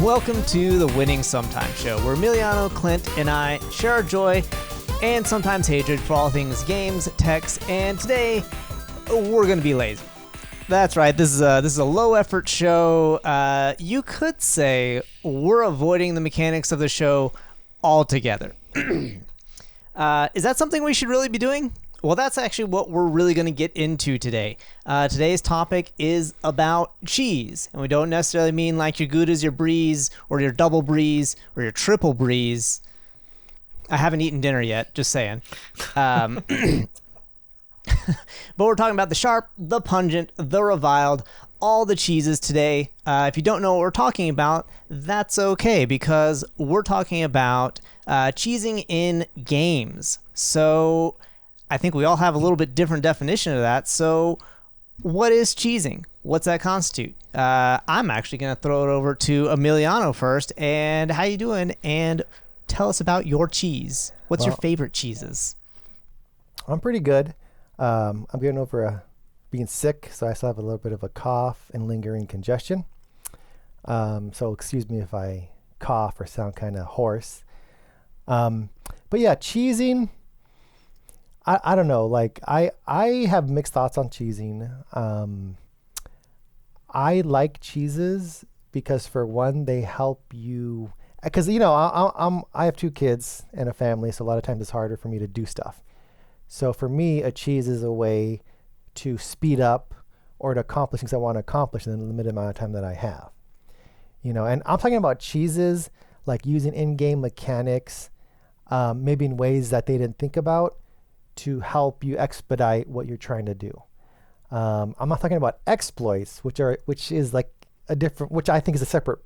Welcome to the Winning Sometimes Show, where Emiliano, Clint, and I share our joy and sometimes hatred for all things games, techs, and today we're going to be lazy. That's right, this is a low-effort show. You could say we're avoiding the mechanics of the show altogether. Is that something we should really be doing? Well, that's actually what we're really going to get into today. Today's topic is about cheese. And we don't necessarily mean like your Goudas, your Bries, or your double Bries, or your triple Bries. I haven't eaten dinner yet, just saying. But we're talking about the sharp, the pungent, the reviled, all the cheeses today. If you don't know what we're talking about, that's okay, because we're talking about cheesing in games. So I think we all have a little bit different definition of that. So what is cheesing? What's that constitute? I'm actually going to throw it over to Emiliano first. And how you doing? And tell us about your cheese. What's your favorite cheeses? I'm pretty good. I'm getting over being sick, so I still have a little bit of a cough and lingering congestion. So excuse me if I cough or sound kind of hoarse. But yeah, cheesing, I don't know. Like I have mixed thoughts on cheesing. I like cheeses because, for one, they help you. Because I have 2 kids and a family, so a lot of times it's harder for me to do stuff. So for me, a cheese is a way to speed up or to accomplish things I want to accomplish in the limited amount of time that I have. And I'm talking about cheeses like using in-game mechanics, maybe in ways that they didn't think about, to help you expedite what you're trying to do. I'm not talking about exploits, which is like a different, which I think is a separate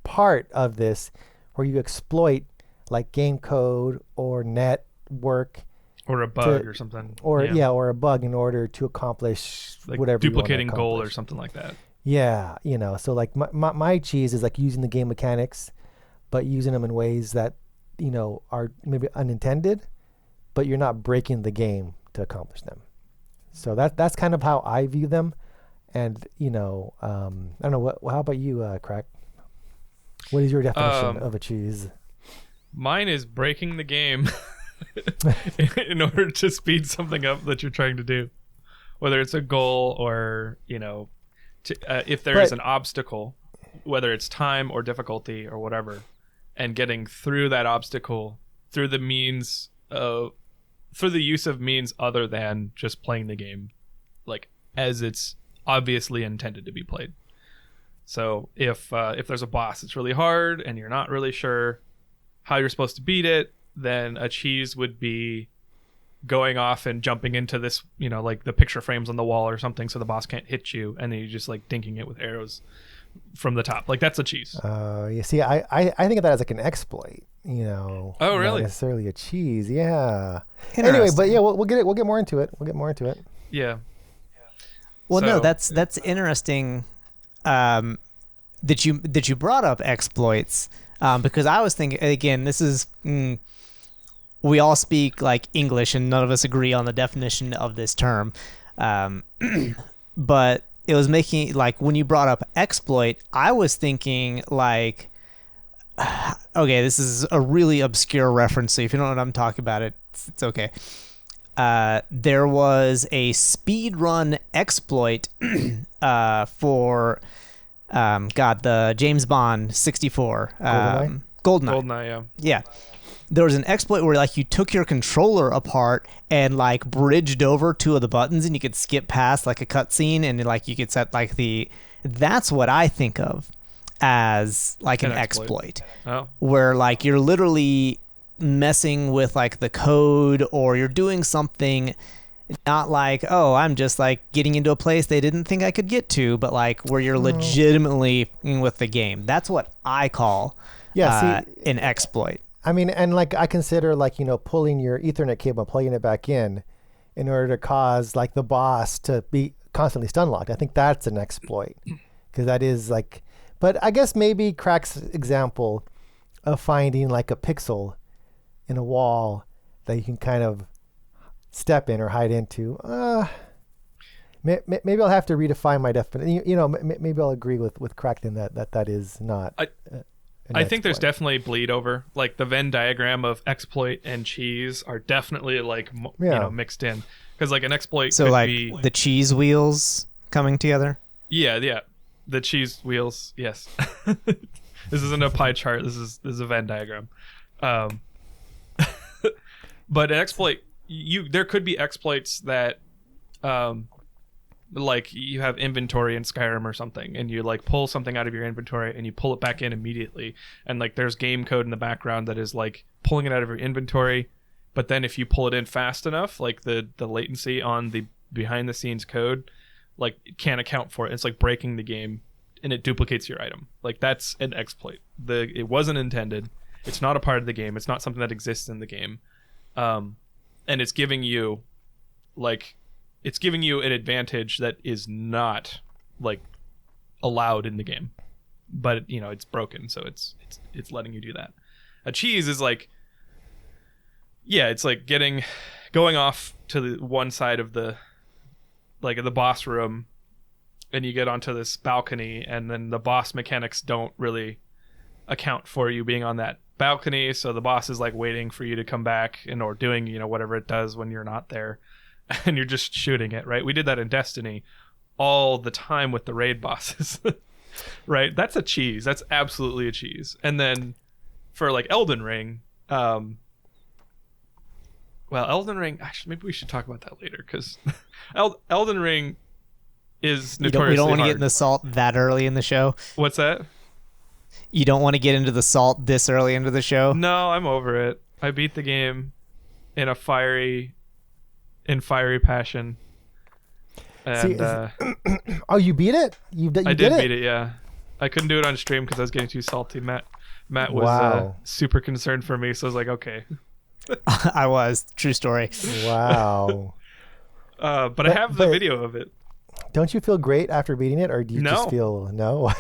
part of this, where you exploit like game code or network or a bug or something, or a bug in order to accomplish like whatever duplicating you want to goal accomplish. or something like that. Yeah, so like my cheese is like using the game mechanics, but using them in ways that are maybe unintended, but you're not breaking the game to accomplish them. So that's kind of how I view them. And I don't know, how about you, Crack? What is your definition of a cheese? Mine is breaking the game in order to speed something up that you're trying to do, whether it's a goal or if there is an obstacle, whether it's time or difficulty or whatever, and getting through that obstacle through the use of means other than just playing the game like as it's obviously intended to be played. So if there's a boss that's really hard and you're not really sure how you're supposed to beat it, then a cheese would be going off and jumping into this, like the picture frames on the wall or something, so the boss can't hit you, and then you just like dinking it with arrows from the top. Like, that's a cheese. You see, I think of that as like an exploit. Oh, really? Not necessarily a cheese. Yeah. Anyway, but yeah, we'll get more into it. Yeah. Well, no, that's interesting that you brought up exploits, because I was thinking, again, this is we all speak like English and none of us agree on the definition of this term, but it was making, like, when you brought up exploit, I was thinking like, okay, this is a really obscure reference, so if you don't know what I'm talking about, it's okay. There was a speedrun exploit for the James Bond 64. GoldenEye? GoldenEye, Yeah. There was an exploit where like you took your controller apart and like bridged over 2 of the buttons, and you could skip past like a cutscene, and like you could set like that's what I think of as like an exploit. Oh. Where like you're literally messing with like the code, or you're doing something not like, oh, I'm just like getting into a place they didn't think I could get to, but like where you're legitimately with the game. That's what I call an exploit. I mean, and like I consider like, pulling your Ethernet cable and plugging it back in order to cause like the boss to be constantly stun locked. I think that's an exploit, because that is like, but I guess maybe Crack's example of finding like a pixel in a wall that you can kind of step in or hide into. Maybe I'll have to redefine my definition. Maybe I'll agree with Crackton that is not. I think there's definitely bleed over. Like the Venn diagram of exploit and cheese are definitely like mixed in, because like an exploit So could like be the cheese wheels coming together. yeah, the cheese wheels. Yes, this isn't a pie chart. This is a Venn diagram. But an exploit, there could be exploits that like you have inventory in Skyrim or something, and you like pull something out of your inventory and you pull it back in immediately, and like there's game code in the background that is like pulling it out of your inventory, but then if you pull it in fast enough, like the latency on the behind the scenes code like it can't account for it. It's like breaking the game and it duplicates your item. Like that's an exploit. It wasn't intended. It's not a part of the game. It's not something that exists in the game, and it's giving you an advantage that is not like allowed in the game, but it's broken, so it's letting you do that. A cheese is like, it's like going off to the one side of the boss room, and you get onto this balcony, and then the boss mechanics don't really account for you being on that balcony, so the boss is like waiting for you to come back or doing whatever it does when you're not there. And you're just shooting it, right? We did that in Destiny all the time with the raid bosses, right? That's a cheese. That's absolutely a cheese. And then for like Elden Ring, Elden Ring, actually, maybe we should talk about that later, because Elden Ring is notoriously We don't want to hard. get into the salt that early in the show. What's that? You don't want to get into the salt this early into the show? No, I'm over it. I beat the game in fiery passion. And oh, you beat it? I did beat it, yeah. I couldn't do it on stream because I was getting too salty. Matt was super concerned for me, so I was like, okay. I was. True story. Wow. But I have the video of it. Don't you feel great after beating it, or do you just feel no?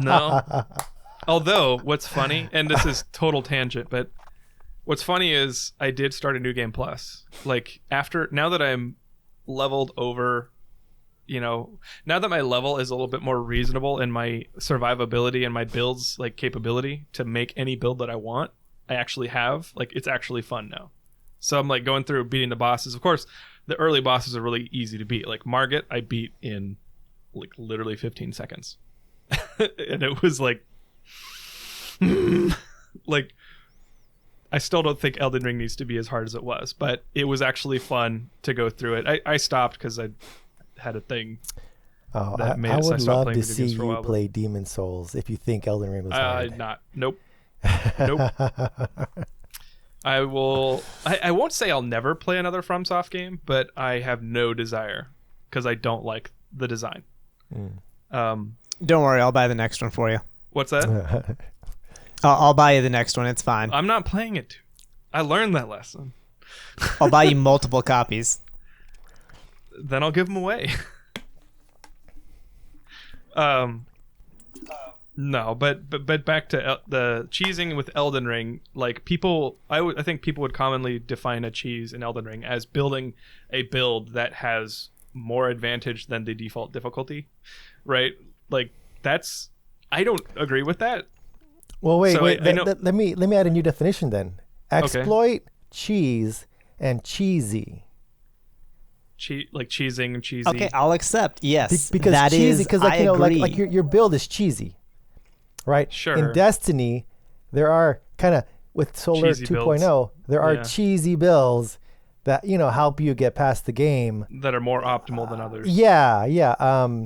No. Although, what's funny, and this is total tangent, but what's funny is I did start a new game plus. Like now that I'm leveled over, now that my level is a little bit more reasonable in my survivability and my builds like capability to make any build that I want, I actually have, like, it's actually fun now. So I'm like going through beating the bosses. Of course, the early bosses are really easy to beat. Like Margit, I beat in like literally 15 seconds. And it was like like I still don't think Elden Ring needs to be as hard as it was, but it was actually fun to go through it. I stopped because I had a thing. I would love to see you play Demon Souls if you think Elden Ring was hard. Nope. I won't say I'll never play another FromSoft game, but I have no desire because I don't like the design. Don't worry, I'll buy the next one for you. What's that? I'll buy you the next one. It's fine. I'm not playing it. I learned that lesson. I'll buy you multiple copies. Then I'll give them away. No, but back to the cheesing with Elden Ring. Like I think people would commonly define a cheese in Elden Ring as building a build that has more advantage than the default difficulty, right? Like I don't agree with that. Well, wait. Let me add a new definition then. Exploit, cheese, and cheesy. Like cheesing, cheesy. Okay, I'll accept. Yes, because that cheesy, is. because like your build is cheesy, right? Sure. In Destiny, there are kind of with Solar 2.0, there are cheesy builds that help you get past the game that are more optimal than others. Yeah.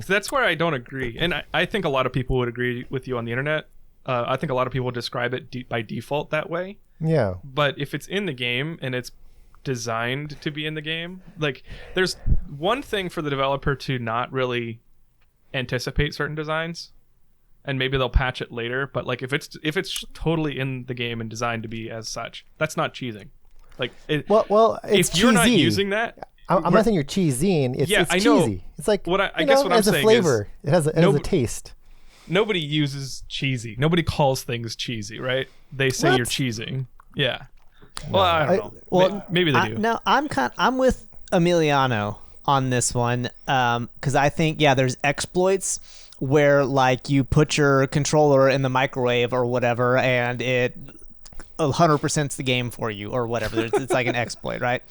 So that's where I don't agree, and I think a lot of people would agree with you on the internet. I think a lot of people describe it by default that way. Yeah. But if it's in the game and it's designed to be in the game, like there's one thing for the developer to not really anticipate certain designs, and maybe they'll patch it later. But like if it's totally in the game and designed to be as such, that's not cheesing. Like it's if you're cheesy. not using that, I'm not saying you're cheesing. It's I know. cheesy. It's like I guess what I'm saying is it has a flavor. It has a taste. Nobody uses cheesy. Nobody calls things cheesy, right? They say you're cheesing. Yeah. Well, I don't know. Maybe they do. No, I'm with Emiliano. on this one, because I think there's exploits where like you put your controller in the microwave or whatever, and it 100%'s the game for you or whatever. It's like an exploit, right?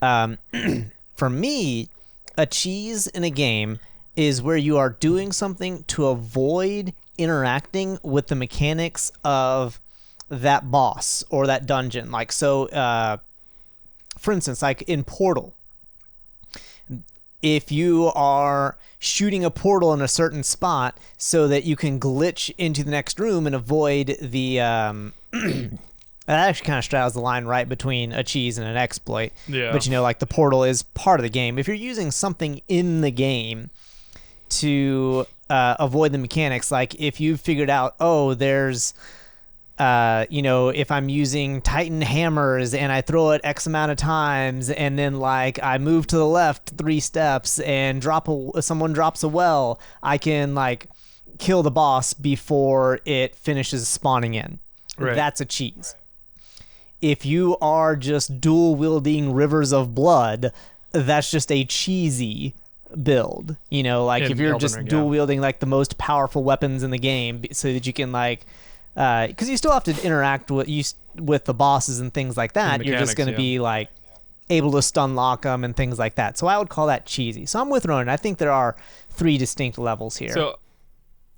For me, a cheese in a game is where you are doing something to avoid interacting with the mechanics of that boss or that dungeon. Like, so, for instance, like in Portal, if you are shooting a portal in a certain spot so that you can glitch into the next room and avoid the that actually kind of straddles the line right between a cheese and an exploit. Yeah. But like the portal is part of the game. If you're using something in the game to avoid the mechanics, like if you've figured out, there's if I'm using Titan hammers and I throw it X amount of times and then like I move to the left 3 steps and someone drops a well, I can like kill the boss before it finishes spawning in. Right. That's a cheese. If you are just dual wielding rivers of blood, that's just a cheesy build. Like if you're just dual wielding like the most powerful weapons in the game so that you can like because you still have to interact with the bosses and things like that. You're just going to be like able to stun lock them and things like that. So I would call that cheesy. So I'm with Ronan. I think there are 3 distinct levels here. So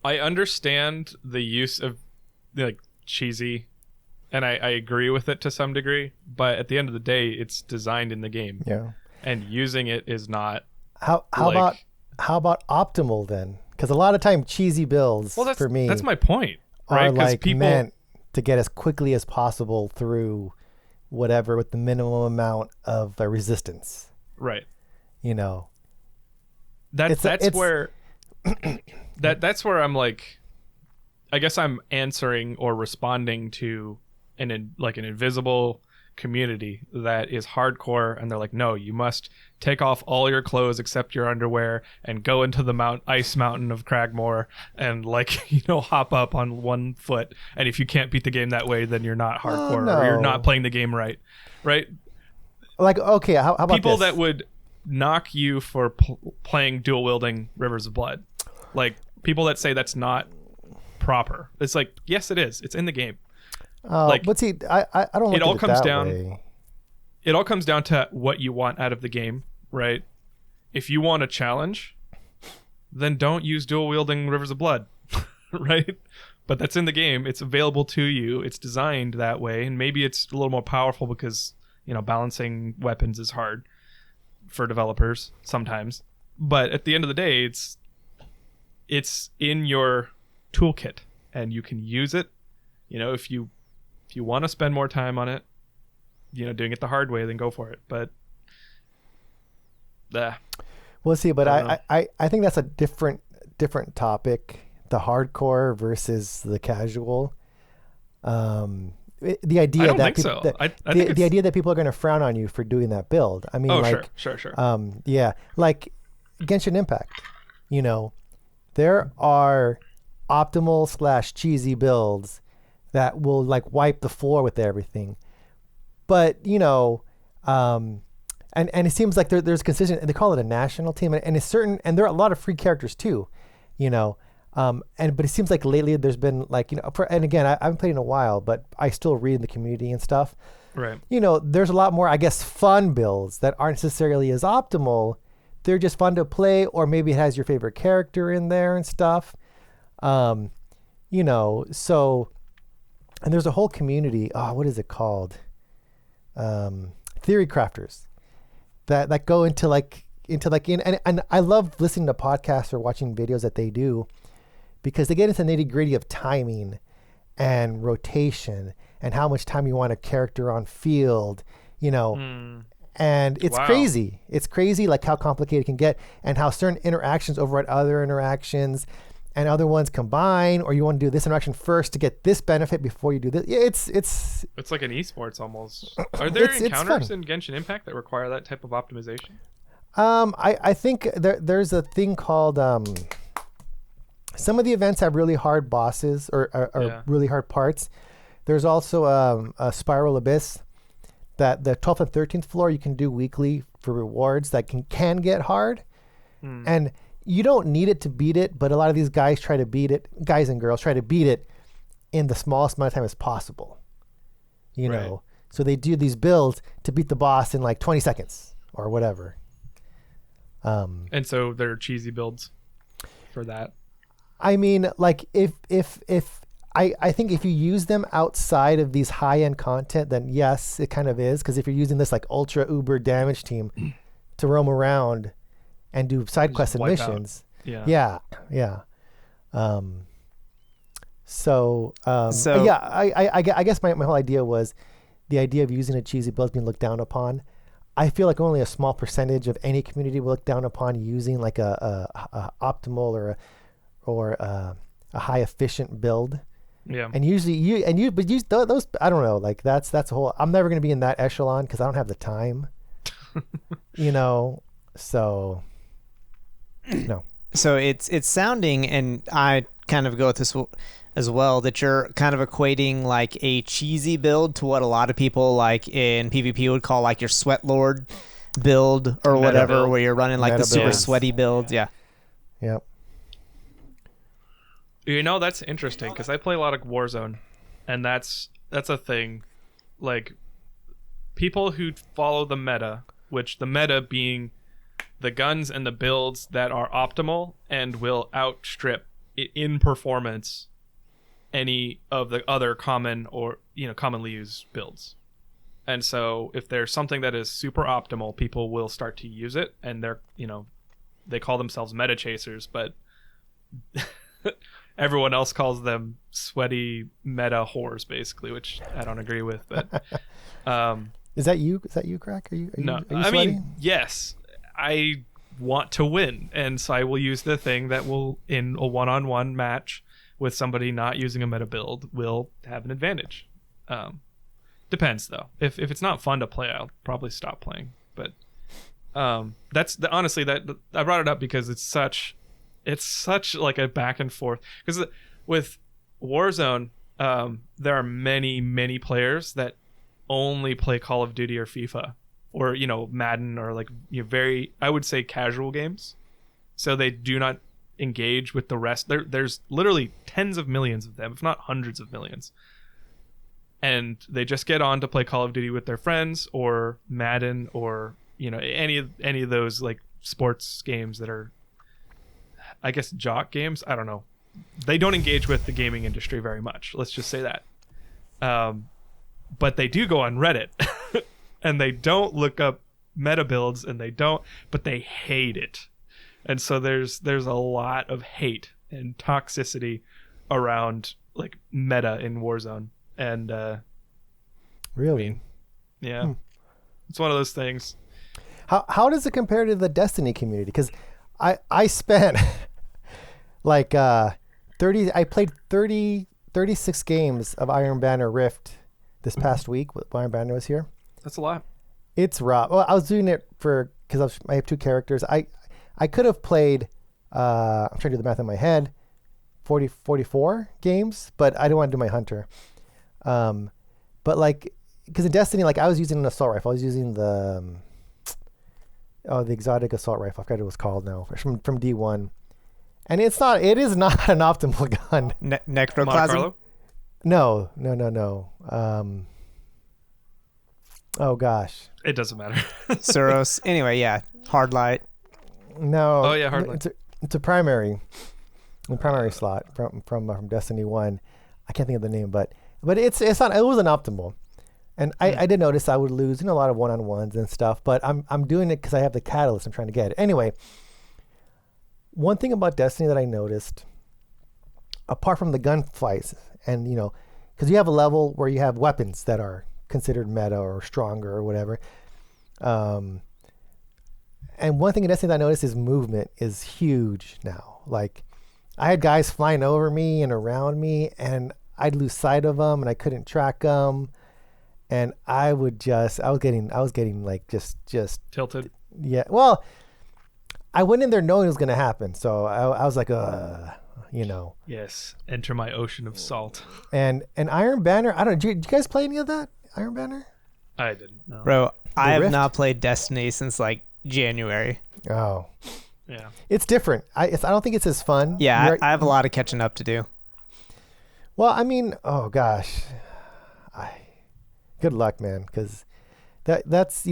I understand the use of like cheesy, and I agree with it to some degree. But at the end of the day, it's designed in the game. Yeah. And using it is not. How about optimal then? Because a lot of time cheesy builds for me. That's my point. Right? Are like meant to get as quickly as possible through whatever with the minimum amount of resistance. Right. That's where that's where I'm like, I guess I'm answering or responding to an invisible community that is hardcore, and they're like, no, you must take off all your clothes except your underwear and go into the ice mountain of Cragmore and like hop up on 1 foot, and if you can't beat the game that way, then you're not hardcore or you're not playing the game right. Like, okay, how about people this? that would knock you for playing dual wielding Rivers of Blood, like people that say that's not proper. It's like, yes, it is. It's in the game. But see, I don't. It all comes down. It all comes down to what you want out of the game, right? If you want a challenge, then don't use dual wielding Rivers of Blood, right? But that's in the game. It's available to you. It's designed that way, and maybe it's a little more powerful because balancing weapons is hard for developers sometimes. But at the end of the day, it's in your toolkit, and you can use it. If you want to spend more time on it, doing it the hard way, then go for it. But we'll see. But I think that's a different topic. The hardcore versus the casual. The idea I don't that think people, so. the idea that people are going to frown on you for doing that build. I mean, sure. Yeah, like Genshin Impact. There are optimal / cheesy builds that will like wipe the floor with everything, but and it seems like there's consistent. They call it a national team, and it's certain, and there are a lot of free characters too, but it seems like lately there's been like and again I haven't played in a while, but I still read in the community and stuff. Right. There's a lot more, I guess, fun builds that aren't necessarily as optimal. They're just fun to play, or maybe it has your favorite character in there and stuff. So. And there's a whole community. What is it called? Theory crafters that go into and I love listening to podcasts or watching videos that they do, because they get into the nitty gritty of timing and rotation and how much time you want a character on field, and it's crazy. It's crazy like how complicated it can get, and how certain interactions override other interactions. And other ones combine, or you want to do this interaction first to get this benefit before you do this. Yeah, it's like an esports almost. Are there encounters in Genshin Impact that require that type of optimization? I think there's a thing called some of the events have really hard bosses or really hard parts. There's also a Spiral Abyss that the 12th and 13th floor you can do weekly for rewards that can get hard. Hmm. And you don't need it to beat it, but a lot of these guys try to beat it. Guys and girls try to beat it in the smallest amount of time as possible. You Right. know, so they do these builds to beat the boss in like 20 seconds or whatever. And so they're cheesy builds for that. I mean, like if I think if you use them outside of these high-end content, then yes, it kind of is. Because if you're using this like ultra uber damage team to roam around and do side quests and wipe out. missions, Yeah. yeah. So So- yeah, I guess my whole idea was the idea of using a cheesy build being looked down upon. I feel like only a small percentage of any community will look down upon using like a optimal or a high efficient build. Yeah. And usually those I don't know, like that's a whole. I'm never going to be in that echelon because I don't have the time. You know, so no. So it's sounding, and I kind of go with this as well, that you're kind of equating like a cheesy build to what a lot of people like in PvP would call like your sweat lord build or Meta whatever, build. where you're running like Meta the super builds. sweaty builds. Yeah. Yep. You know, that's interesting because I play a lot of Warzone, and that's a thing. Like, people who follow the meta, which the meta being the guns and the builds that are optimal and will outstrip in performance any of the other common or commonly used builds. And so if there's something that is super optimal, people will start to use it, and they call themselves meta chasers, but everyone else calls them sweaty meta whores, basically, which I don't agree with. But Is that you? Is that you, Crack? Are you no, are you I sweaty? mean, yes, I want to win, and so I will use the thing that will, in a one-on-one match with somebody not using a meta build, will have an advantage. Depends though. If it's not fun to play, I'll probably stop playing. But honestly that I brought it up because it's such like a back and forth. Because with Warzone, there are many players that only play Call of Duty or FIFA or Madden or like very, I would say, casual games. So they do not engage with the rest. There's literally tens of millions of them, if not hundreds of millions. And they just get on to play Call of Duty with their friends or Madden or any of those like sports games that are, I guess, jock games. I don't know. They don't engage with the gaming industry very much. Let's just say that. But they do go on Reddit and they don't look up meta builds but they hate it. And so there's a lot of hate and toxicity around like meta in Warzone. And Really? yeah, it's one of those things. How does it compare to the Destiny community? Because I spent like 30. I played 36 games of Iron Banner Rift this past week when Iron Banner was here. That's a lot. It's rough. Well, I was doing it because I have two characters. I could have played. I'm trying to do the math in my head. 44 games, but I don't want to do my hunter. But like, because in Destiny, like I was using an assault rifle. I was using the exotic assault rifle. I forgot what it was called now. From D1, and it is not an optimal gun. Monte Necroclasm. Carlo? No. Oh gosh. It doesn't matter. Suros. Anyway, yeah. Hard light. No. Oh, yeah, hardly. It's a primary slot from Destiny 1. I can't think of the name, but it's not. It wasn't optimal, and I did notice I would lose a lot of one-on-ones and stuff. But I'm doing it because I have the catalyst. I'm trying to get it anyway. One thing about Destiny that I noticed, apart from the gunfights, and because you have a level where you have weapons that are considered meta or stronger or whatever. And one thing in Destiny that I noticed is movement is huge now. Like, I had guys flying over me and around me, and I'd lose sight of them, and I couldn't track them. And I was getting like just Tilted. yeah. Well, I went in there knowing it was going to happen, so I was like, Yes. Enter my ocean of salt. And Iron Banner, I don't know. Did you guys play any of that Iron Banner? I didn't know. Bro, I have Rift? not played Destiny since like January. Oh, Yeah. it's different. I don't think it's as fun. Yeah, You're- I have a lot of catching up to do. Well, I mean, oh gosh, good luck, man, because that's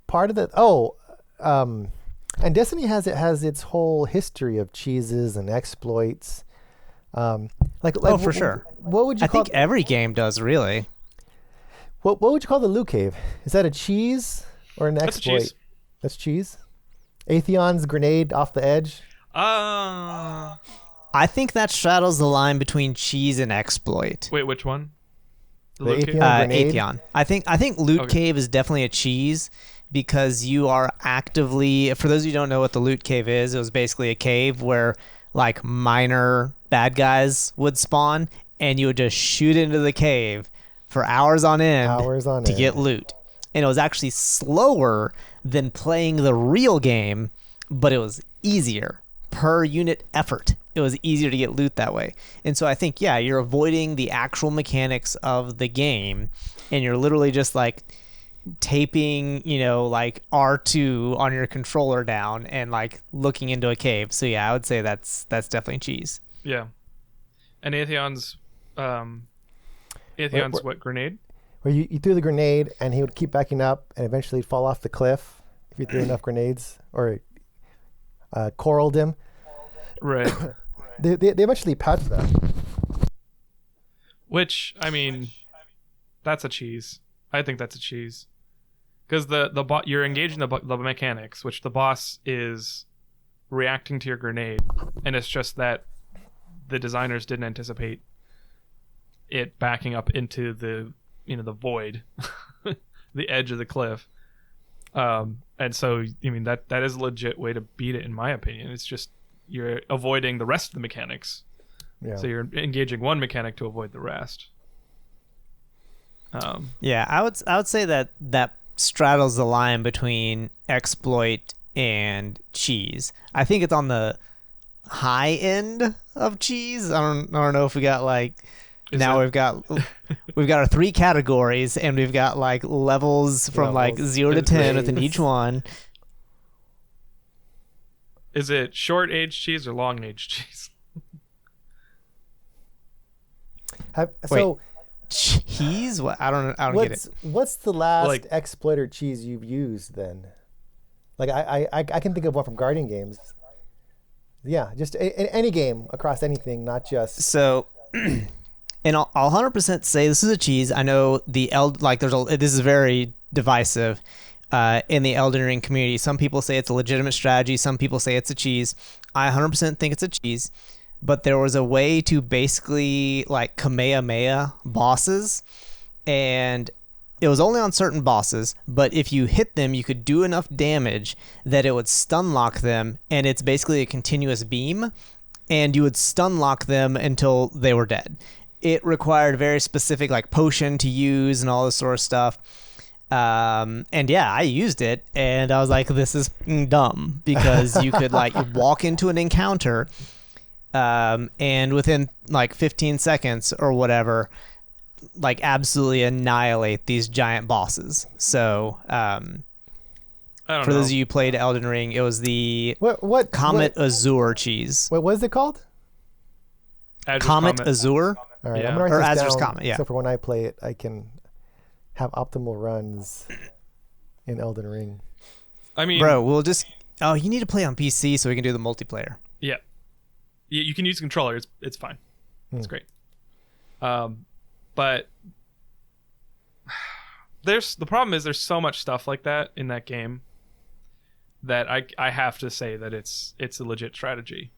part of the and Destiny has its whole history of cheeses and exploits. Oh, for sure. What would you I call? think every game does, really. What would you call the loot cave? Is that a cheese or an That's a exploit? cheese. That's cheese. Atheon's grenade off the edge. I think that straddles the line between cheese and exploit. Wait, which one? The Loot Cave? Atheon grenade. Atheon. I think Loot Okay. Cave is definitely a cheese because you are actively. For those of you who don't know what the Loot Cave is, it was basically a cave where like minor bad guys would spawn, and you would just shoot into the cave for hours on end to get loot. And it was actually slower than playing the real game, but it was easier per unit effort. It was easier to get loot that way. And so I think, yeah, you're avoiding the actual mechanics of the game, and you're literally just like taping, like R2 on your controller down and like looking into a cave. So yeah, I would say that's definitely cheese. Yeah. And Atheon's what, grenade? Where you threw the grenade and he would keep backing up and eventually fall off the cliff if you threw enough grenades or coraled him. Right. They eventually patched that. Which, I mean, that's a cheese. I think that's a cheese. Because you're engaging the mechanics, which the boss is reacting to your grenade, and it's just that the designers didn't anticipate it backing up into the the void, the edge of the cliff. And so I mean that is a legit way to beat it, in my opinion. It's just you're avoiding the rest of the mechanics. Yeah. So you're engaging one mechanic to avoid the rest. Yeah, I would say that straddles the line between exploit and cheese. I think it's on the high end of cheese. I don't know if we got like we've got our 3 categories, and we've got like levels from like 0 to 10 within each one. Is it short aged cheese or long aged cheese? Cheese? What? I don't get it. What's the last exploiter cheese you've used then? Like I can think of one from Guardian Games. Yeah, just any game across anything, not just. So, and I'll 100% say this is a cheese. I know this is very divisive in the Elden Ring community. Some people say it's a legitimate strategy. Some people say it's a cheese. I 100% think it's a cheese. But there was a way to basically like Kamehameha bosses, and it was only on certain bosses, but if you hit them, you could do enough damage that it would stun lock them, and it's basically a continuous beam, and you would stun lock them until they were dead. It required very specific like potion to use and all this sort of stuff. And yeah, I used it, and I was like, this is dumb, because you could like walk into an encounter, and within like 15 seconds or whatever, like absolutely annihilate these giant bosses. So for those of you who played Elden Ring, it was the Comet Azure cheese. What is it called? Comet Azure. All right, Yeah. I'm gonna write this Azur's down, Comet, yeah. So for when I play it, I can have optimal runs in Elden Ring. I mean, bro, you need to play on PC so we can do the multiplayer. Yeah. You can use the controller. It's fine. It's great. But the problem is there's so much stuff like that in that game that I have to say that it's a legit strategy,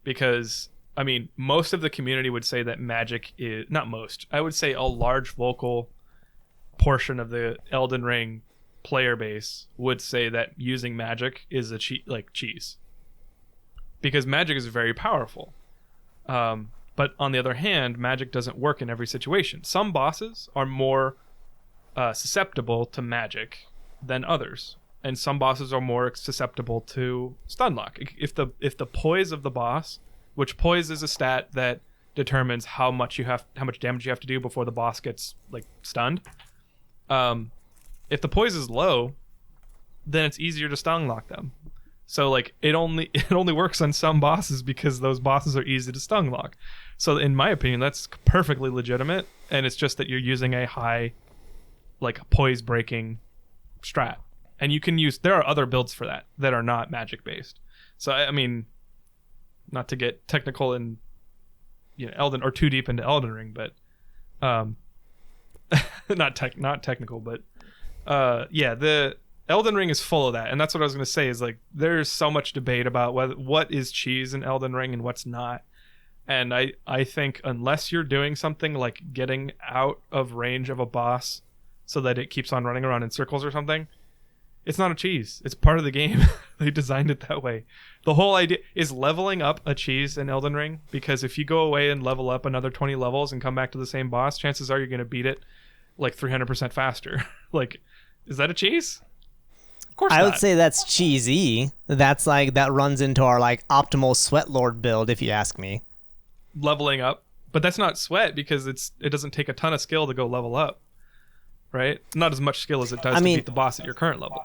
because I mean most of the community would say that magic is not most. I would say a large vocal portion of the Elden Ring player base would say that using magic is a cheese, because magic is very powerful. But on the other hand, magic doesn't work in every situation. Some bosses are more susceptible to magic than others, and some bosses are more susceptible to stun lock. If the poise of the boss, which poise is a stat that determines how much damage you have to do before the boss gets like stunned. if the poise is low, then it's easier to stun lock them. So like it only works on some bosses because those bosses are easy to stun lock. So in my opinion, that's perfectly legitimate, and it's just that you're using a high like poise breaking strat. And you can use, there are other builds for that are not magic based. So I mean, not to get technical in Elden or too deep into Elden Ring, but not technical, but the Elden Ring is full of that, and that's what I was going to say. Is like there's so much debate about what is cheese in Elden Ring and what's not. And I think unless you're doing something like getting out of range of a boss so that it keeps on running around in circles or something, it's not a cheese. It's part of the game. They designed it that way. The whole idea is leveling up a cheese in Elden Ring, because if you go away and level up another 20 levels and come back to the same boss, chances are you're going to beat it like 300% faster. Like, is that a cheese? Of course I would not. say that's cheesy. That's like, that runs into our like optimal sweat lord build, if you ask me. Leveling up, but that's not sweat because it doesn't take a ton of skill to go level up, right? Not as much skill as it does to beat the boss at your current level.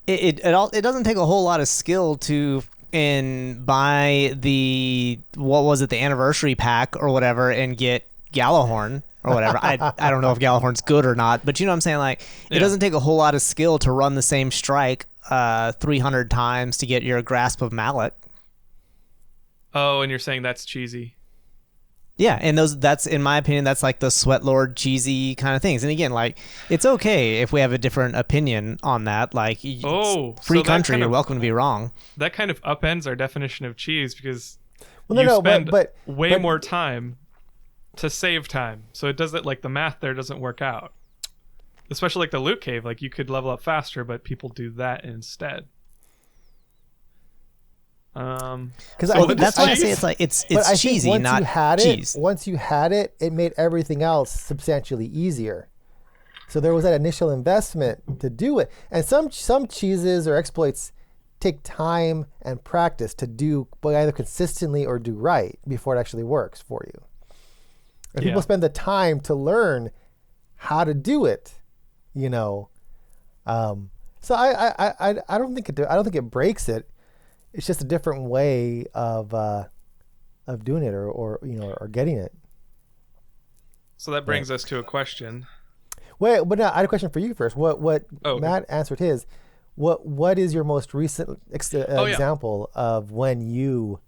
It doesn't take a whole lot of skill to buy the, what was it, the anniversary pack or whatever, and get Gallahorn or whatever. I don't know if Gallahorn's good or not, but you know what I'm saying? Like, it doesn't take a whole lot of skill to run the same strike 300 times to get your Grasp of Mallet. Oh, and you're saying that's cheesy. Yeah, and that's, in my opinion, that's like the sweat lord cheesy kind of things. And again, like, it's okay if we have a different opinion on that. Like, free country, you're welcome to be wrong. That kind of upends our definition of cheese, because spend way more time to save time. So it doesn't, like, the math there doesn't work out. Especially like the loot cave, like you could level up faster, but people do that instead. Because that's why I say it's like it's cheesy, not cheese. Once you had it, it made everything else substantially easier. So there was that initial investment to do it, and some cheeses or exploits take time and practice to do, but either consistently or do right before it actually works for you. And people spend the time to learn how to do it, So I don't think it breaks it. It's just a different way of doing it or getting it. So that brings us to a question. Wait, but now I had a question for you first. Matt answered his. What is your most recent example of when you?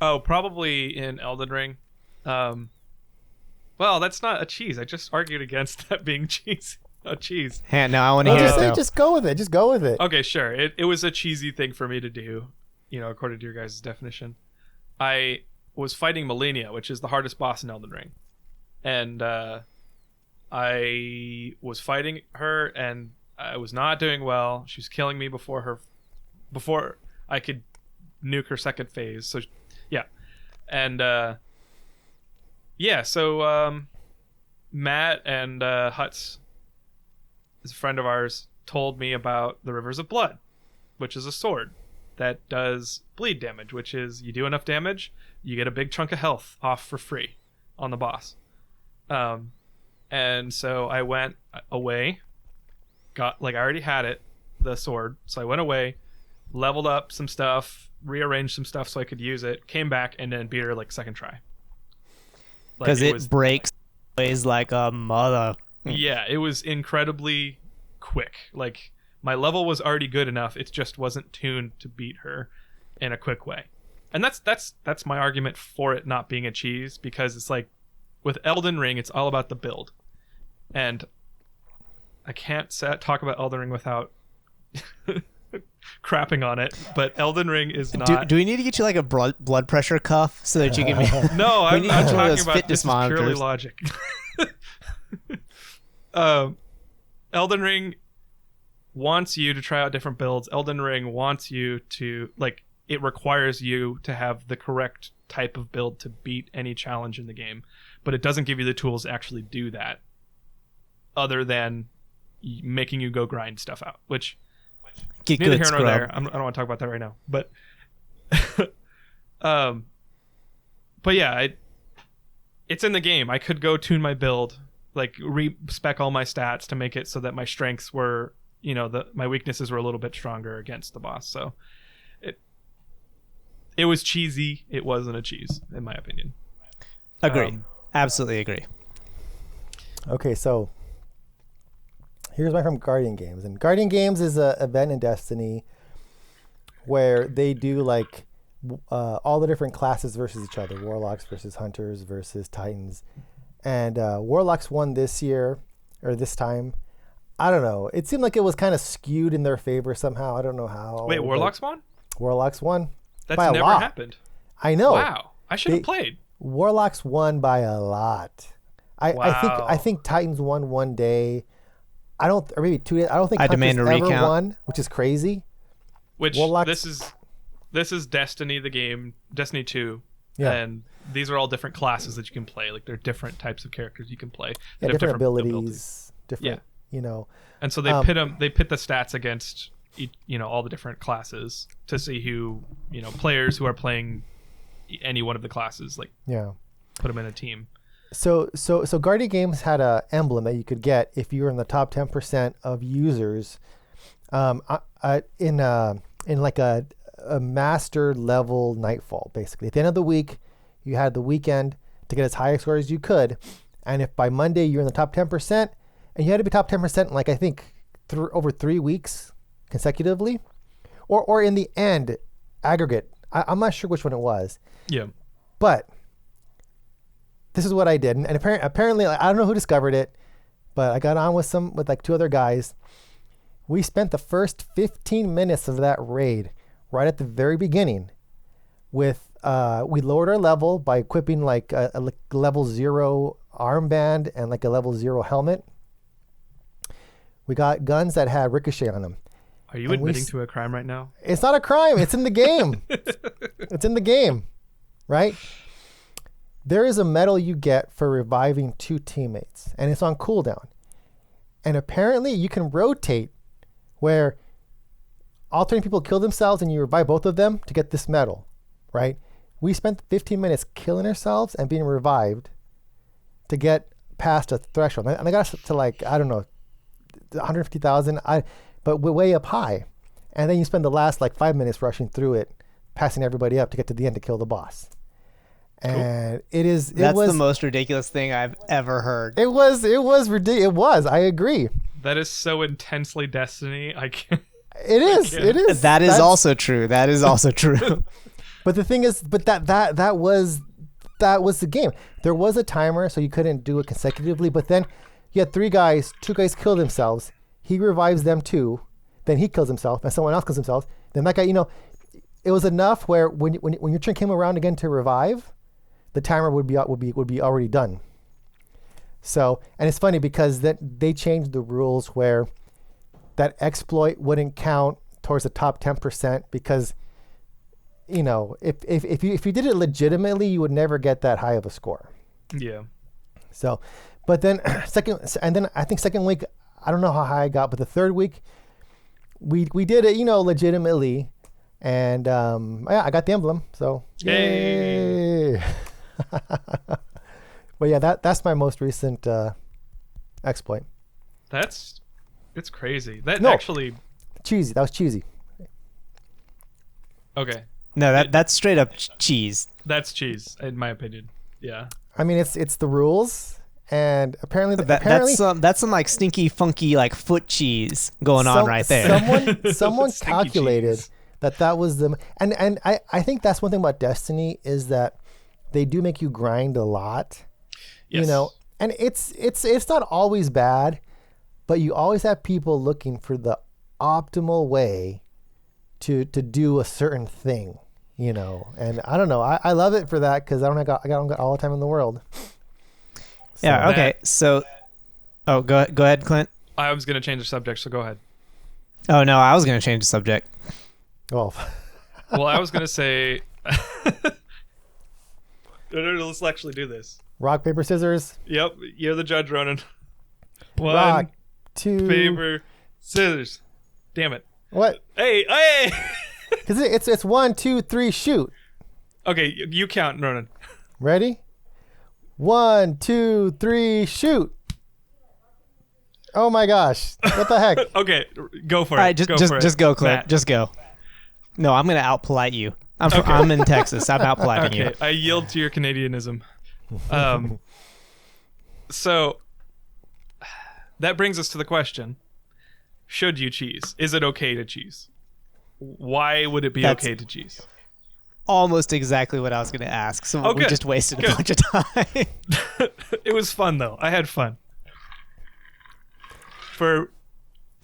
Oh, probably in Elden Ring. Well, that's not a cheese. I just argued against that being cheese. A cheese. No, I want to hear it. Just go with it. Just go with it. Okay, sure. It was a cheesy thing for me to do, according to your guys' definition. I was fighting Malenia, which is the hardest boss in Elden Ring. And I was fighting her, and I was not doing well. She was killing me before I could nuke her second phase. So, yeah. And, so Matt and Hutz, a friend of ours, told me about the Rivers of Blood, which is a sword that does bleed damage, which is you do enough damage, you get a big chunk of health off for free on the boss. And so I went away, I already had it, the sword, so I went away, leveled up some stuff, rearranged some stuff so I could use it, came back, and then beat her second try. Because it breaks ways like a mother. Yeah, it was incredibly quick. Like, my level was already good enough. It just wasn't tuned to beat her in a quick way. And that's my argument for it not being a cheese, because it's like, with Elden Ring, it's all about the build. And I can't talk about Elden Ring without crapping on it, but Elden Ring is not... Do we need to get you like a blood pressure cuff so that you can be... No, I'm talking about fitness this is purely logic. Elden Ring wants you to try out different builds. Elden Ring wants you to, it requires you to have the correct type of build to beat any challenge in the game, but it doesn't give you the tools to actually do that, other than making you go grind stuff out, which neither here nor there. I don't want to talk about that right now, but but yeah, it's in the game. I could go tune my build. like respec all my stats to make it so that my strengths were, my weaknesses were a little bit stronger against the boss. So it was cheesy. It wasn't a cheese, in my opinion. Agree. Absolutely agree. Okay, so here's my from Guardian Games. And Guardian Games is an event in Destiny where they do like all the different classes versus each other. Warlocks versus Hunters versus Titans. And Warlocks won this year, or this time. I don't know. It seemed like it was kind of skewed in their favor somehow. I don't know how. Wait, Warlocks won? Warlocks won. That's by a never lot. happened. I know. Wow. I should have played. Warlocks won by a lot. I think Titans won one day. Or maybe 2 days. I don't think I Hunters demand a ever recount. won, which is crazy. Which Warlocks, this is Destiny the game, Destiny 2. Yeah. And these are all different classes that you can play. Like, they're different types of characters you can play. yeah, that have different abilities, different, And so they pit the stats against all the different classes to see who, players who are playing any one of the classes, like, put them in a team. So Guardian Games had a emblem that you could get if you were in the top 10% of users, in like a master level nightfall. Basically, at the end of the week, you had the weekend to get as high a score as you could, and if by Monday you're in the top 10%, and you had to be top 10% in like I think over 3 weeks consecutively, or in the end aggregate. I'm not sure which one it was. Yeah, but this is what I did, and apparently I don't know who discovered it, but I got on with like 2 other guys. We spent the first 15 minutes of that raid right at the very beginning with we lowered our level by equipping like a level 0 armband and like a level 0 helmet. We got guns that had ricochet on them. Are you admitting to a crime right now? It's not a crime. It's in the game. It's in the game, right? There is a medal you get for reviving 2 teammates, and it's on cooldown. And apparently you can rotate where alternating people kill themselves and you revive both of them to get this medal, right? We spent 15 minutes killing ourselves and being revived to get past a threshold. And I got us to like, I don't know, 150,000, but way up high. And then you spend the last like 5 minutes rushing through it, passing everybody up to get to the end to kill the boss. And That's the most ridiculous thing I've ever heard. It was ridiculous. It was. I agree. That is so intensely Destiny. I can't. It is. That's also true. That is also true. But the thing is, that was the game. There was a timer, so you couldn't do it consecutively. But then you had 3 guys. 2 guys kill themselves. He revives them too. Then he kills himself, and someone else kills himself. Then that guy, it was enough where when your turn came around again to revive, the timer would be already done. So, and it's funny because they changed the rules where that exploit wouldn't count towards the top 10% because, if you did it legitimately, you would never get that high of a score. Yeah. So, but then I think second week, I don't know how high I got, but the third week, we did it, legitimately, and I got the emblem. So, yay! But yeah, that's my most recent exploit. It's crazy. Actually cheesy. That was cheesy. Okay. No, that's straight up cheese. That's cheese, in my opinion. Yeah. I mean, it's the rules, and apparently that's some like stinky, funky like foot cheese going on right there. Someone calculated that was the and I think that's one thing about Destiny is that they do make you grind a lot. Yes. And it's not always bad, but you always have people looking for the optimal way to do a certain thing, and I don't know. I love it for that because I don't got all the time in the world. So yeah. Okay. So, go ahead, Clint. I was gonna change the subject, so go ahead. Oh no, I was gonna change the subject. Well, I was gonna say. No, let's actually do this. Rock, paper, scissors. Yep, you're the judge, Ronan. 1, Rock, 2, paper, scissors. Damn it. What? Hey! Because it's 1, 2, 3, shoot. Okay, you count, Ronan. Ready? 1, 2, 3, shoot. Oh my gosh! What the heck? Okay, go for it. All right, just go, Clint. Matt. Just go. No, I'm gonna out-polite you. I'm in Texas. I'm out-politing Okay, you. I yield to your Canadianism. So that brings us to the question: should you cheese? Is it okay to cheese? Why would it be okay to cheese? Almost exactly what I was gonna ask. So we good. just wasted Good. a bunch of time. It was fun though. I had fun. For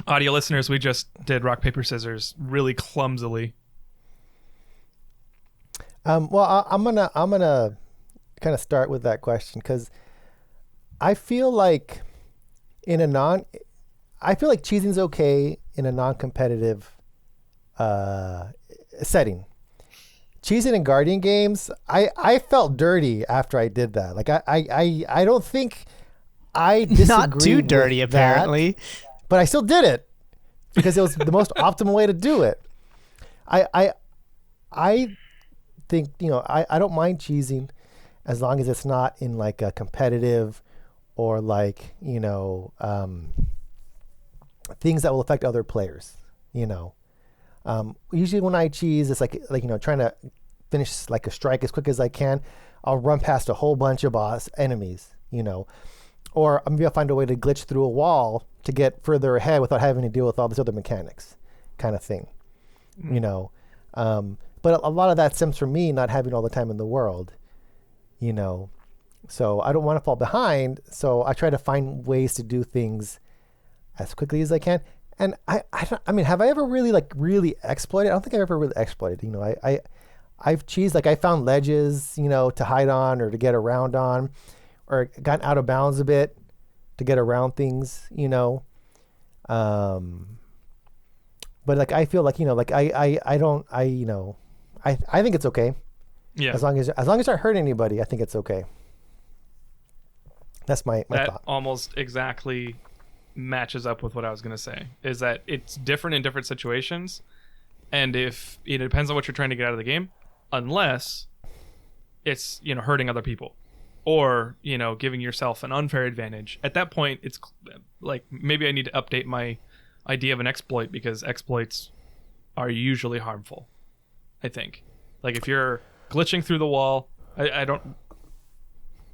audio listeners, we just did rock paper scissors really clumsily. Well, I'm gonna kind of start with that question because I feel like I feel like cheating's okay in a non-competitive setting. Cheesing in Guardian games, I felt dirty after I did that. Like I don't think I disagree. Not too dirty, with apparently. that, but I still did it because it was the most optimal way to do it. I think, I don't mind cheesing as long as it's not in like a competitive or like, things that will affect other players, Usually when I cheese, it's like trying to finish like a strike as quick as I can. I'll run past a whole bunch of boss enemies, or I'm gonna find a way to glitch through a wall to get further ahead without having to deal with all these other mechanics, kind of thing, But a lot of that stems from me not having all the time in the world, So I don't want to fall behind. So I try to find ways to do things as quickly as I can. And I mean, have I ever really exploited? I don't think I've ever really exploited. I've cheesed, like I found ledges, to hide on or to get around on, or gotten out of bounds a bit to get around things, But like I feel like I think it's okay. Yeah. As long as I don't hurt anybody, I think it's okay. That's my that thought. Almost exactly matches up with what I was going to say, is that it's different in different situations, and if it depends on what you're trying to get out of the game, unless it's hurting other people or giving yourself an unfair advantage. At that point, it's like maybe I need to update my idea of an exploit, because exploits are usually harmful, I think. Like if you're glitching through the wall, I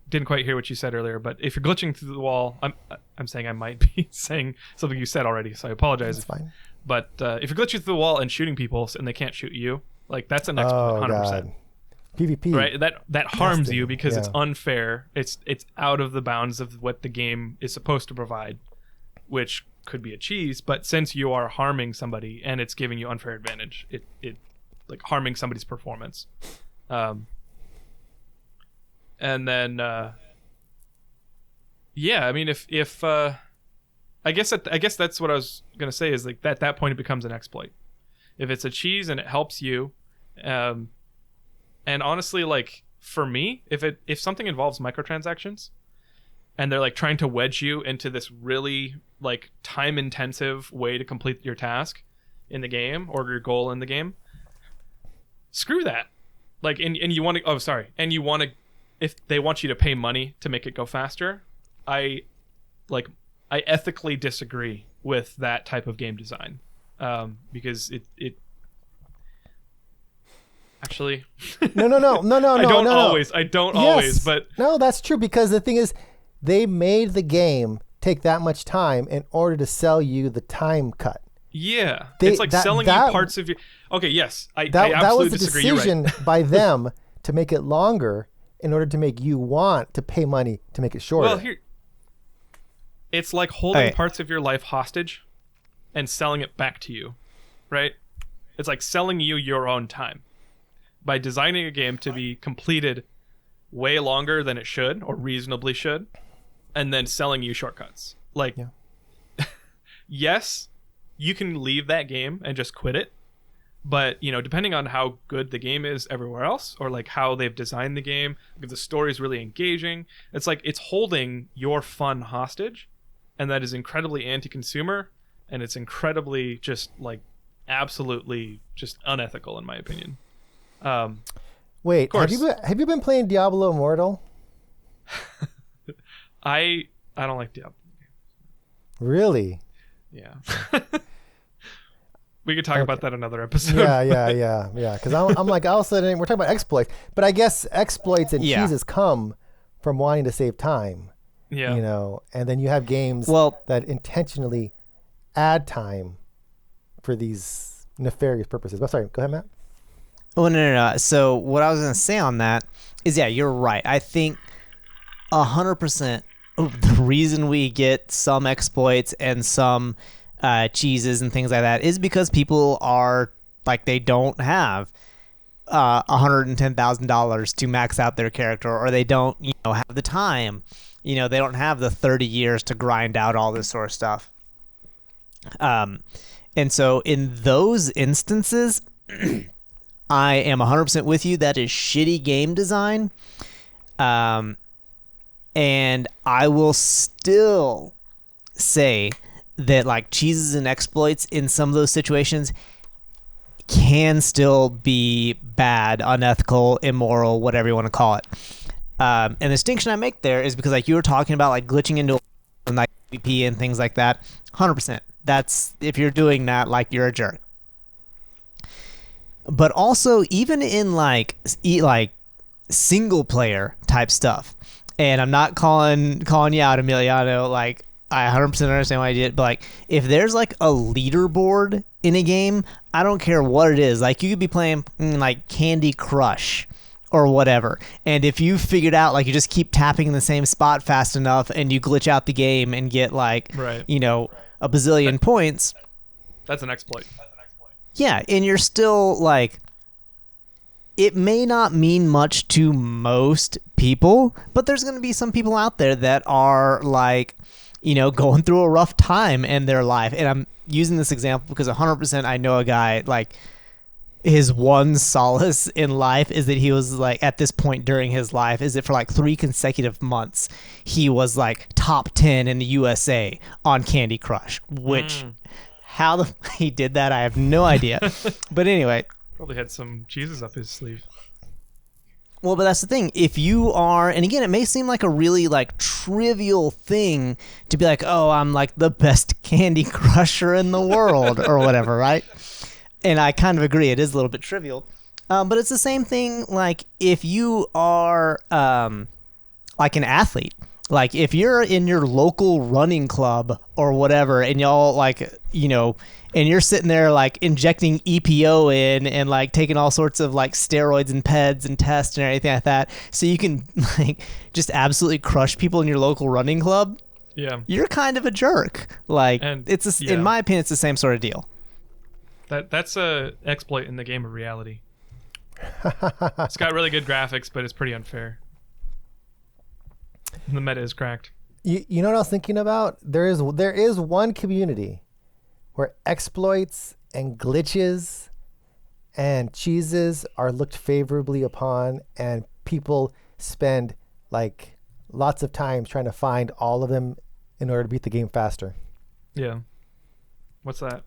didn't quite hear what you said earlier, but if you're glitching through the wall, I'm saying I might be saying something you said already, so I apologize. That's fine. But if you're glitching through the wall and shooting people and they can't shoot you, like that's an exploit, 100%. God. PvP. Right? That harms you because it's Yeah. unfair. It's out of the bounds of what the game is supposed to provide, which could be a cheese, but since you are harming somebody and it's giving you unfair advantage, it like harming somebody's performance. And then yeah, I mean if I guess that's what I was gonna say, is like at that point it becomes an exploit. If it's a cheese and it helps you, and honestly, like for me, if something involves microtransactions and they're like trying to wedge you into this really like time intensive way to complete your task in the game or your goal in the game, screw that. Like and you want to if they want you to pay money to make it go faster, I ethically disagree with that type of game design, because it actually No. I don't always, but no, that's true, because the thing is, they made the game take that much time in order to sell you the time cut. yeah, They- it's like that- selling that- you parts of your. Okay, yes, I That absolutely was a disagree. You're right. decision by them to make it longer in order to make you want to pay money to make it shorter. Well, here, it's like holding Okay. parts of your life hostage and selling it back to you, right? It's like selling you your own time by designing a game to be completed way longer than it should or reasonably should, and then selling you shortcuts. Like, Yeah. yes, you can leave that game and just quit it, but depending on how good the game is everywhere else, or like how they've designed the game, if the story is really engaging, it's like it's holding your fun hostage, and that is incredibly anti-consumer, and it's incredibly just like absolutely just unethical in my opinion. Wait, course. have you been playing Diablo Immortal? I don't like Diablo. Really? Yeah. We could talk about that another episode. Yeah. Because I'm like, all of a sudden, we're talking about exploits. But I guess exploits and cheeses come from wanting to save time. Yeah. You know, and then you have games that intentionally add time for these nefarious purposes. But sorry, go ahead, Matt. Oh, no. So what I was going to say on that is, yeah, you're right. I think 100% the reason we get some exploits and some cheeses and things like that is because people are like, they don't have $110,000 to max out their character, or they don't, have the time. They don't have the 30 years to grind out all this sort of stuff. And so in those instances, I am 100% with you. That is shitty game design. And I will still say that like cheeses and exploits in some of those situations can still be bad, unethical, immoral, whatever you want to call it. And the distinction I make there is because like you were talking about like glitching into like PvP and things like that. 100%. That's, if you're doing that, like you're a jerk. But also even in like single player type stuff, and I'm not calling you out, Emiliano, like I 100% understand why I did it, but like if there's like a leaderboard in a game, I don't care what it is. Like you could be playing like Candy Crush or whatever, and if you figured out like you just keep tapping in the same spot fast enough and you glitch out the game and get like a bazillion points, that's an exploit. Yeah, and you're still like, it may not mean much to most people, but there's going to be some people out there that are like, going through a rough time in their life. And I'm using this example because 100% I know a guy, like his one solace in life is that he was like, at this point during his life, is that for like 3 consecutive months, he was like top 10 in the USA on Candy Crush, which how he did that, I have no idea. But anyway. Probably had some cheeses up his sleeve. Well, but that's the thing. If you are, and again, it may seem like a really like trivial thing to be like, oh, I'm like the best Candy Crusher in the world or whatever, right? And I kind of agree. It is a little bit trivial. But it's the same thing like if you are like an athlete. Like if you're in your local running club or whatever and y'all like, and you're sitting there like injecting EPO in and like taking all sorts of like steroids and peds and tests and everything like that, so you can like just absolutely crush people in your local running club. Yeah. You're kind of a jerk. Like in my opinion, it's the same sort of deal. That's a exploit in the game of reality. It's got really good graphics, but it's pretty unfair. The meta is cracked. You know what I was thinking about? There is one community where exploits and glitches and cheeses are looked favorably upon, and people spend like lots of time trying to find all of them in order to beat the game faster. Yeah. What's that?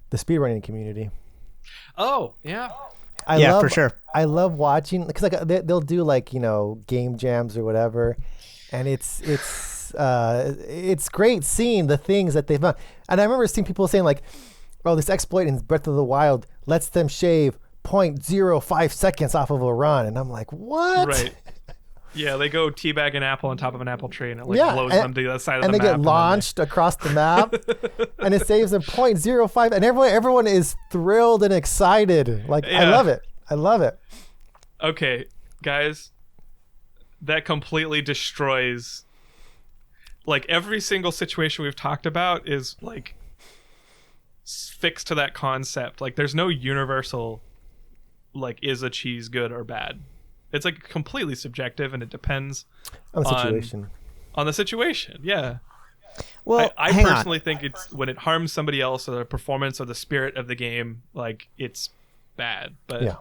The speedrunning community. Oh, yeah. For sure. I love watching because like they'll do like game jams or whatever, and it's great seeing the things that they've done. And I remember seeing people saying like, "Oh, this exploit in Breath of the Wild lets them shave 0.05 seconds off of a run," and I'm like, "What?" Right. Yeah, they go teabag an apple on top of an apple tree, and it like blows them to the other side of the map. And they get launched across the map, and it saves them 0.05. And everyone is thrilled and excited. Like, I love it. I love it. Okay, guys, that completely destroys. Like every single situation we've talked about is like fixed to that concept. Like, there's no universal. Like, is a cheese good or bad? It's like completely subjective, and it depends on the situation. On the situation, yeah. Well, I personally think it's when it harms somebody else or the performance or the spirit of the game, like it's bad. But yeah.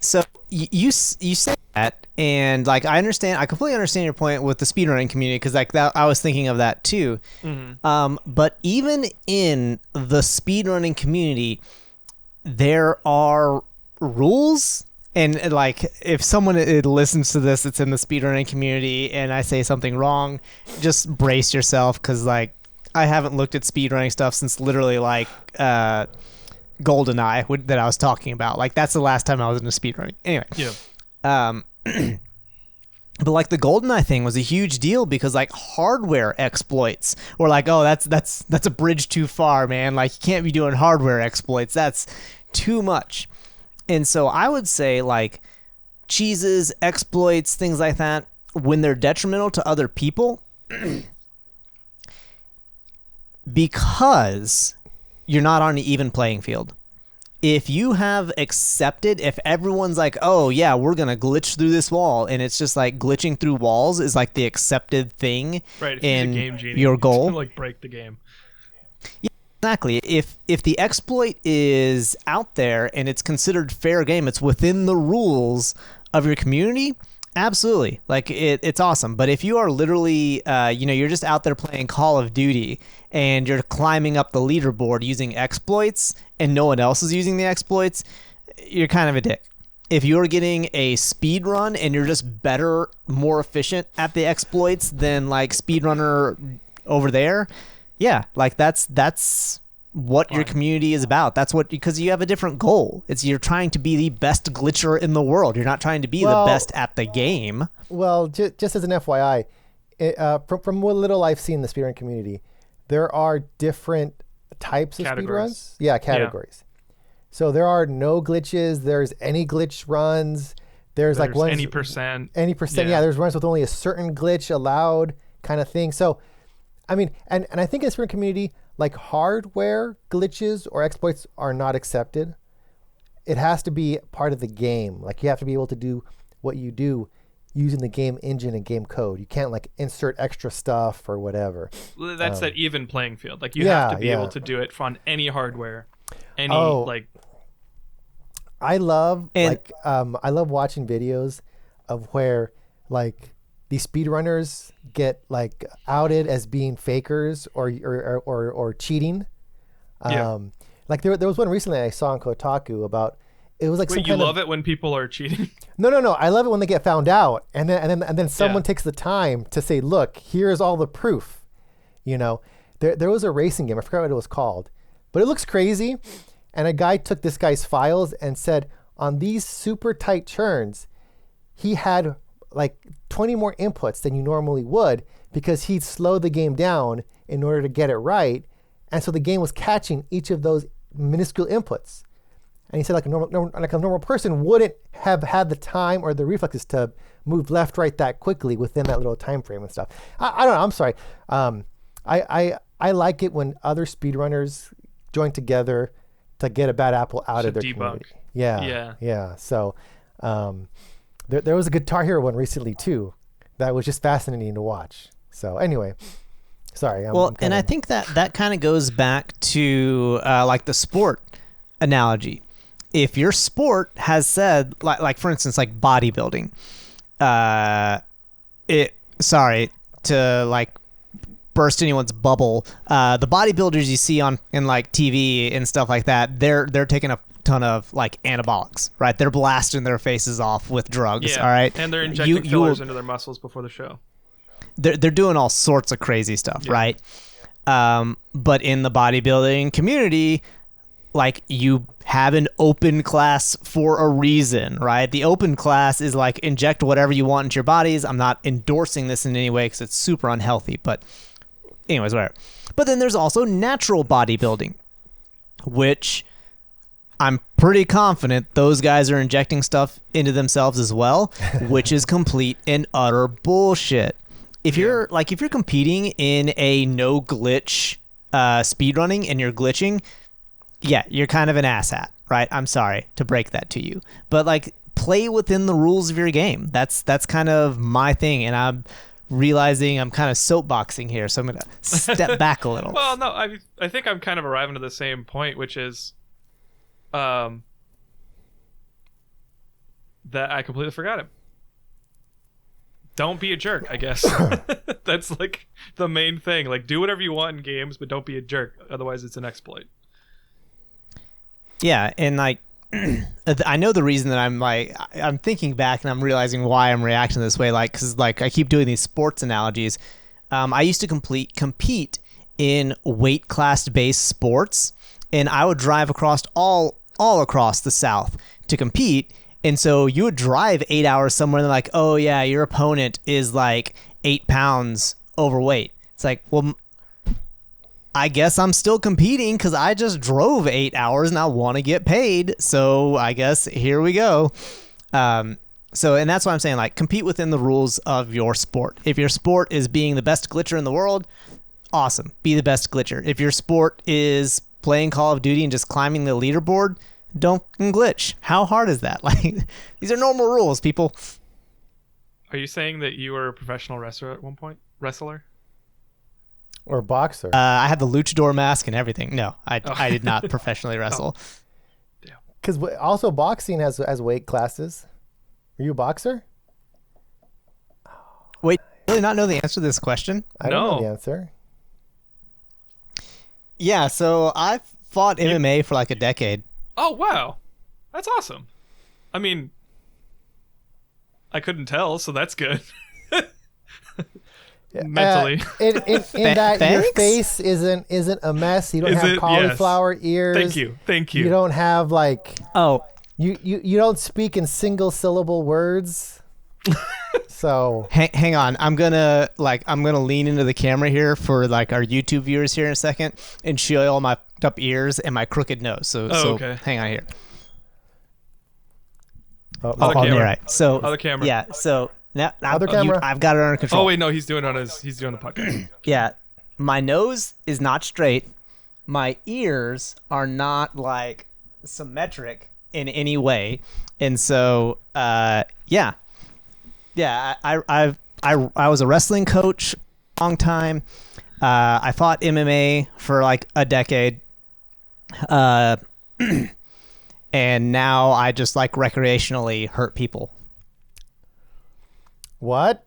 So you say that, and like I completely understand your point with the speedrunning community, because like that I was thinking of that too. Mm-hmm. But even in the speedrunning community, there are rules And like, if someone listens to this that's in the speedrunning community and I say something wrong, just brace yourself, because like I haven't looked at speedrunning stuff since literally like GoldenEye that I was talking about. Like that's the last time I was into speedrunning. Anyway. Yeah. But like the GoldenEye thing was a huge deal because like hardware exploits were like, oh, that's a bridge too far, man. Like you can't be doing hardware exploits. That's too much. And so I would say like cheeses, exploits, things like that, when they're detrimental to other people, because you're not on an even playing field. If you have accepted, if everyone's like, oh yeah, we're going to glitch through this wall, and it's just like glitching through walls is like the accepted thing Right, if in he's a game genie, your goal. like break the game. Yeah, exactly. If the exploit is out there and it's considered fair game, it's within the rules of your community, absolutely. Like it's awesome. But if you are literally, you're just out there playing Call of Duty and you're climbing up the leaderboard using exploits and no one else is using the exploits, you're kind of a dick. If you're getting a speed run and you're just better, more efficient at the exploits than like speedrunner over there, yeah, like that's what your community is about. That's what, because you have a different goal. It's you're trying to be the best glitcher in the world. You're not trying to be the best at the game. Well, just as an FYI, from what little I've seen in the speedrun community, there are different types of speedruns. Yeah, categories. Yeah. So there are no glitches. There's any glitch runs. There's like ones, any percent. Yeah, there's runs with only a certain glitch allowed kind of thing. So, I mean, and I think in the speedrun community, like hardware glitches or exploits are not accepted. It has to be part of the game. Like you have to be able to do what you do using the game engine and game code. You can't like insert extra stuff or whatever. That's that even playing field. Like you have to be able to do it on any hardware, I love I love watching videos of where like these speedrunners get like outed as being fakers or cheating. Like there was one recently I saw on Kotaku about. It was like Wait, you love it when people are cheating? No. I love it when they get found out, and then someone takes the time to say, "Look, here's all the proof." You know, there was a racing game. I forgot what it was called, but it looks crazy. And a guy took this guy's files and said, on these super tight turns, he had like 20 more inputs than you normally would because he'd slow the game down in order to get it right, and so the game was catching each of those minuscule inputs. And he said like a normal person wouldn't have had the time or the reflexes to move left, right that quickly within that little time frame and stuff. I don't know. I'm sorry. I like it when other speedrunners join together to get a bad apple out of their community. Yeah. So there was a Guitar Hero one recently too that was just fascinating to watch. So anyway, sorry. And I think that kind of goes back to like the sport analogy. If your sport has said, like for instance, like bodybuilding, sorry to like burst anyone's bubble, the bodybuilders you see in like TV and stuff like that, they're taking a ton of like anabolics, right? They're blasting their faces off with drugs, all right? And they're injecting fillers into their muscles before the show. They're doing all sorts of crazy stuff, right? But in the bodybuilding community, like you have an open class for a reason, right? The open class is like inject whatever you want into your bodies. I'm not endorsing this in any way because it's super unhealthy, but anyways, whatever. But then there's also natural bodybuilding, which I'm pretty confident those guys are injecting stuff into themselves as well, which is complete and utter bullshit. If you're competing in a no glitch speedrunning and you're glitching, yeah, you're kind of an asshat, right? I'm sorry to break that to you, but like play within the rules of your game. That's kind of my thing, and I'm realizing I'm kind of soapboxing here, so I'm gonna step back a little. Well, no, I think I'm kind of arriving to the same point, which is, that I completely forgot him. Don't be a jerk, I guess. That's like the main thing. Like, do whatever you want in games, but don't be a jerk. Otherwise, it's an exploit. Yeah, and like I know the reason that I'm thinking back and I'm realizing why I'm reacting this way. Like, because like I keep doing these sports analogies. I used to compete in weight class based sports, and I would drive across all across the South to compete. And so you would drive 8 hours somewhere, and they're like, "Oh yeah, your opponent is like 8 pounds overweight." It's like, well, I guess I'm still competing because I just drove 8 hours and I want to get paid. So I guess here we go. And that's why I'm saying, like, compete within the rules of your sport. If your sport is being the best glitcher in the world, awesome. Be the best glitcher. If your sport is playing Call of Duty and just climbing the leaderboard, don't glitch. How hard is that? Like, these are normal rules, people. Are you saying that you were a professional wrestler at one point? Wrestler? Or boxer. I had the luchador mask and everything. No, I did not professionally wrestle. Because also boxing has weight classes. Are you a boxer? Wait, really not know the answer to this question? I don't know the answer. Yeah, so I fought MMA for like a decade. Oh, wow. That's awesome. I mean, I couldn't tell, so that's good. Mentally. In that your Thanks? face isn't a mess. You don't have cauliflower ears. Thank you. You don't have like Oh, you don't speak in single syllable words. So hang on. I'm gonna lean into the camera here for like our YouTube viewers here in a second and show you all my fucked up ears and my crooked nose. So okay. Hang on here. Other Oh, camera. right. So Other camera. Yeah. So now Other camera. I've got it under control. Oh wait, no, he's doing the podcast. Yeah, my nose is not straight. My ears are not like symmetric in any way, and so yeah. I was a wrestling coach a long time. I fought MMA for like a decade, and now I just like recreationally hurt people. what?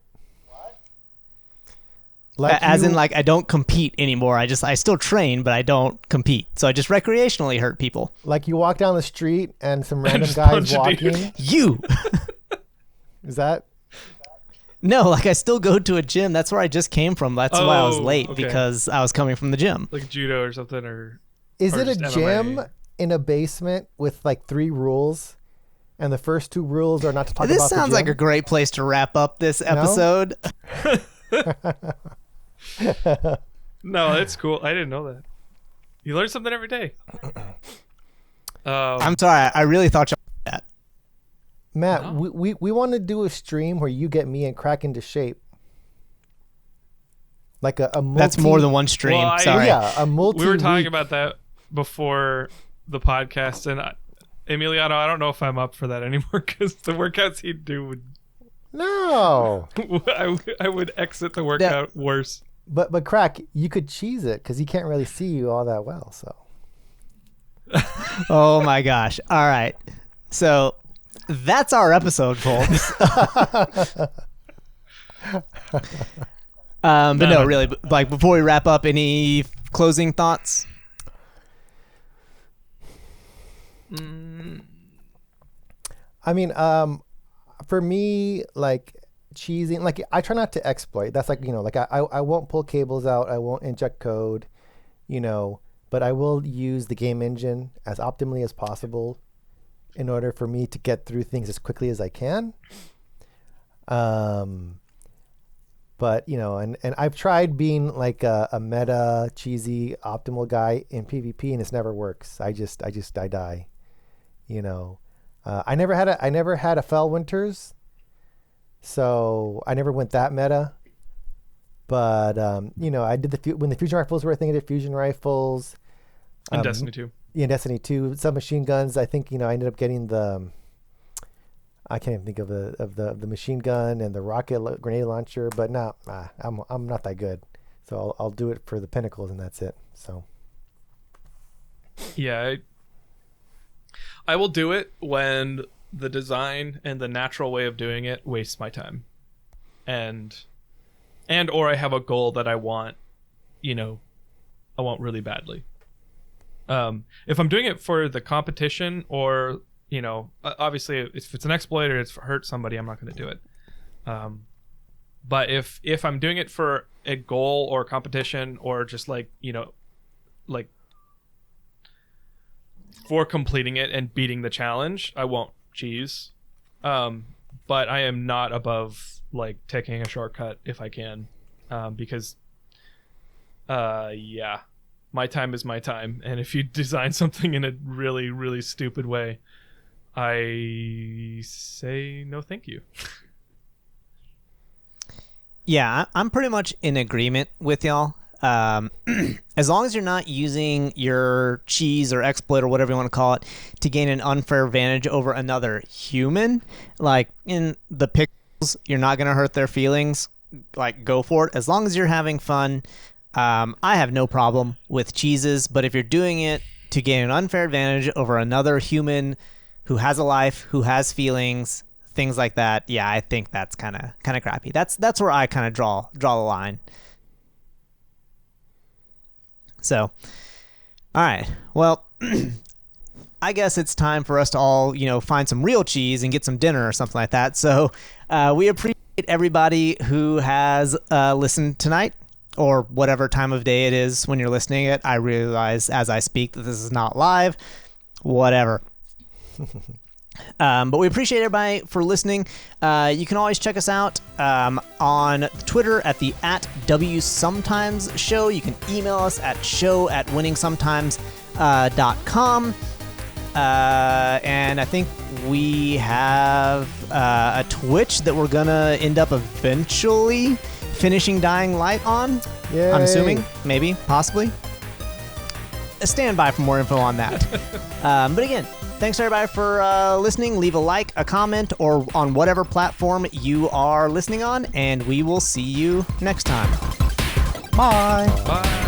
Like As in, like, I don't compete anymore. I still train, but I don't compete. So I just recreationally hurt people. like you walk down the street and some random just guys punch a dude. walking. You. Is that? No, like I still go to a gym. That's where I just came from. That's why I was Oh, late okay. because I was coming from the gym. Like judo or something, or Is Or it a just gym MMA. in a basement with like 3 rules, and the first 2 rules are not to talk This about the sounds like a gym? great place to wrap up this episode. No, that's cool. I didn't know that. You learn something every day. I'm sorry. I really thought you were that. Matt, No. we want to do a stream where you get me and Crack into shape. Like a multi... That's more than one stream. Well, sorry. Yeah, a multi... We were talking about that before the podcast, and Emiliano, I don't know if I'm up for that anymore because the workouts he'd do would No. I would exit the workout worse. But Crack, you could cheese it because he can't really see you all that well, so... Oh my gosh. All right. So that's our episode, folks. But no, really, like before we wrap up, any closing thoughts? I mean, for me, like cheesing, like I try not to exploit. That's like, like I won't pull cables out. I won't inject code, but I will use the game engine as optimally as possible in order for me to get through things as quickly as I can. But, and I've tried being like a meta cheesy optimal guy in PvP and it's never works. I die, I never had a Fell Winters, so I never went that meta. But I did when the fusion rifles were a thing. I did fusion rifles. And Destiny 2. Yeah, Destiny 2. Submachine guns. I think I ended up getting the. I can't even think of the machine gun and the rocket grenade launcher. But no, I'm not that good. So I'll do it for the pinnacles and that's it. So. Yeah, I will do it when the design and the natural way of doing it wastes my time, and or I have a goal that I want really badly. If I'm doing it for the competition, or obviously if it's an exploit or it's hurt somebody, I'm not going to do it. But if I'm doing it for a goal or competition, or just like for completing it and beating the challenge, I won't cheese. But I am not above like taking a shortcut if I can, because my time is my time, and if you design something in a really, really stupid way, I say no thank you. Yeah, I'm pretty much in agreement with y'all. As long as you're not using your cheese or exploit or whatever you want to call it to gain an unfair advantage over another human, like in the pixels, you're not going to hurt their feelings. Like, go for it. As long as you're having fun, I have no problem with cheeses. But if you're doing it to gain an unfair advantage over another human who has a life, who has feelings, things like that, yeah, I think that's kind of crappy. That's where I kind of draw the line. So, all right. Well, I guess it's time for us to all, find some real cheese and get some dinner or something like that. So, we appreciate everybody who has listened tonight, or whatever time of day it is when you're listening it. I realize as I speak that this is not live. Whatever. But we appreciate everybody for listening. You can always check us out on Twitter at @WSometimes Show. You can email us at show@winningsometimes.com. And I think we have a Twitch that we're going to end up eventually finishing Dying Light on. Yay. I'm assuming. Maybe. Possibly. Stand by for more info on that. But again, thanks everybody for listening. Leave a like, a comment, or on whatever platform you are listening on, and we will see you next time. Bye. Bye.